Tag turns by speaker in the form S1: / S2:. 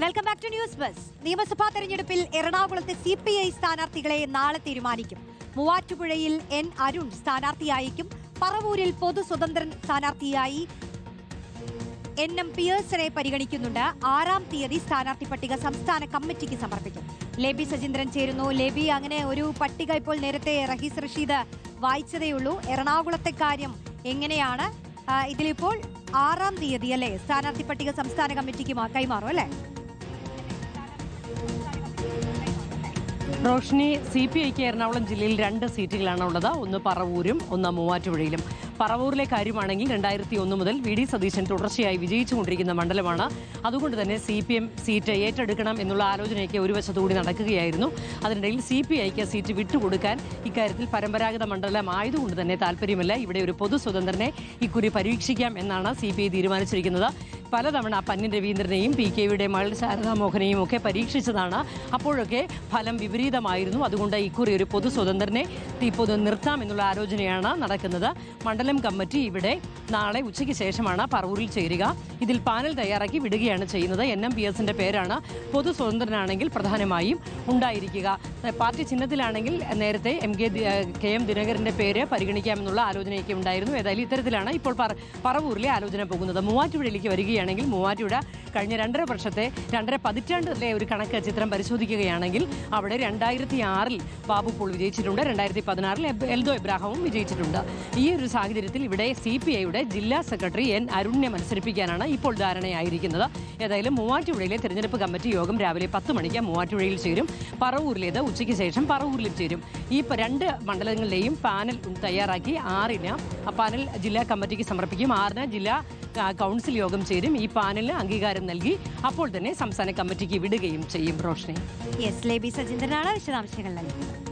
S1: Welcome back to news bus. നിയമസഭാ തെരഞ്ഞെടുപ്പിൽ എറണാകുളത്തെ CPI സ്ഥാനാർത്ഥികളെ നാളെ തീരുമാനിക്കും. മൂവാറ്റുപുഴയിൽ N അരുൺ സ്ഥാനാർത്ഥിയായിരിക്കും. പറവൂരിൽ പൊതു സ്വതന്ത്രൻ സ്ഥാനാർത്ഥിയായി NM പിയേഴ്സനെ പരിഗണിക്കുന്നുണ്ട്. 6-ാം തീയതി സ്ഥാനാർത്ഥി പട്ടിക സംസ്ഥാന കമ്മിറ്റിക്ക് സമർപ്പിക്കും. ലേബി സജീന്ദ്രൻ ചേരുന്നു. ലേബി, അങ്ങനെ ഒരു പട്ടിക ഇപ്പോൾ നേരത്തെ റഹീസ് റഷീദ് വായിച്ചതേയുള്ളൂ. എറണാകുളത്തെ കാര്യം എങ്ങനെയാണ്? ഇതിലിപ്പോൾ 6-ാം തീയതി അല്ലേ സ്ഥാനാർത്ഥി പട്ടിക സംസ്ഥാന കമ്മിറ്റിക്ക് കൈമാറും അല്ലേ?
S2: റോഷ്നി, CPIക്ക് എറണാകുളം ജില്ലയിൽ 2 സീറ്റുകളാണ് ഉള്ളത്. ഒന്ന് പറവൂരും ഒന്ന് മൂവാറ്റുപുഴയിലും. പറവൂരിലെ കാര്യമാണെങ്കിൽ 2001 മുതൽ VD സതീശൻ തുടർച്ചയായി വിജയിച്ചുകൊണ്ടിരിക്കുന്ന മണ്ഡലമാണ്. അതുകൊണ്ട് തന്നെ CPM സീറ്റ് ഏറ്റെടുക്കണം എന്നുള്ള ആലോചനയൊക്കെ ഒരു വശത്തുകൂടി നടക്കുകയായിരുന്നു. അതിനിടയിൽ CPIക്ക് സീറ്റ് വിട്ടുകൊടുക്കാൻ ഇക്കാര്യത്തിൽ പരമ്പരാഗത മണ്ഡലമായതുകൊണ്ട് തന്നെ താല്പര്യമില്ല. ഇവിടെ ഒരു പൊതു സ്വതന്ത്രനെ ഇക്കുറി പരീക്ഷിക്കാം എന്നാണ് CPI തീരുമാനിച്ചിരിക്കുന്നത്. പലതവണ പന്ന്യൻ രവീന്ദ്രനെയും PKയുടെ മകൾ ശാരദാ മോഹനെയും ഒക്കെ പരീക്ഷിച്ചതാണ്. അപ്പോഴൊക്കെ ഫലം വിപരീതമായിരുന്നു. അതുകൊണ്ട് ഇക്കുറി ഒരു പൊതു സ്വതന്ത്രനെ നിർത്താം എന്നുള്ള ആലോചനയാണ് നടക്കുന്നത്. മണ്ഡലം കമ്മിറ്റി ഇവിടെ നാളെ ഉച്ചയ്ക്ക് ശേഷമാണ് പറവൂരിൽ ചേരുക. ഇതിൽ പാനൽ തയ്യാറാക്കി വിടുകയാണ് ചെയ്യുന്നത്. NM പിയേഴ്സിന്റെ പേരാണ് പൊതു സ്വതന്ത്രനാണെങ്കിൽ പ്രധാനമായും ഉണ്ടായിരിക്കുക. പാർട്ടി ചിഹ്നത്തിലാണെങ്കിൽ നേരത്തെ KM ദിനകരന്റെ പേര് പരിഗണിക്കാമെന്നുള്ള ആലോചനയൊക്കെ ഉണ്ടായിരുന്നു. ഏതായാലും ഇത്തരത്തിലാണ് ഇപ്പോൾ പറവൂരിലെ ആലോചന പോകുന്നത്. മൂവാറ്റുപുഴയിലേക്ക് വരികയാണെങ്കിൽ മൂവാറ്റുപുഴ കഴിഞ്ഞ 2.5 പതിറ്റാണ്ടിലെ ഒരു കണക്ക് ചിത്രം പരിശോധിക്കുകയാണെങ്കിൽ അവിടെ 2006-ൽ ബാബു പോൾ വിജയിച്ചിട്ടുണ്ട്. 2016-ൽ എൽദോ ഇബ്രാഹിമും വിജയിച്ചിട്ടുണ്ട്. ഈ ഒരു സാഹചര്യത്തിൽ ഇവിടെ CPIയുടെ ജില്ലാ സെക്രട്ടറി N അരുണിനെ മത്സരിപ്പിക്കാനാണ് ഇപ്പോൾ ധാരണയായിരിക്കുന്നത്. ഏതായാലും മൂവാറ്റുപുഴയിലെ തെരഞ്ഞെടുപ്പ് കമ്മിറ്റി യോഗം രാവിലെ 10 മണിക്ക് മൂവാറ്റുപുഴയിൽ ചേരും. പറവൂരിലേത് ഉച്ചയ്ക്ക് ശേഷം പറവൂരിൽ ചേരും. ഈ 2 മണ്ഡലങ്ങളിലെയും പാനൽ തയ്യാറാക്കി 6-ന് പാനൽ ജില്ലാ കമ്മിറ്റിക്ക് സമർപ്പിക്കും. 6-ന് ജില്ലാ കൗൺസിൽ യോഗം ചേരും. ഈ പാനലിന് അംഗീകാരം നൽകി അപ്പോൾ തന്നെ സംസ്ഥാന കമ്മിറ്റിക്ക് വിടുകയും ചെയ്യും. റോഷ്നി,
S1: ലേബി സജീന്ദ്രനാണ് വിശദാംശങ്ങൾ നൽകിയത്.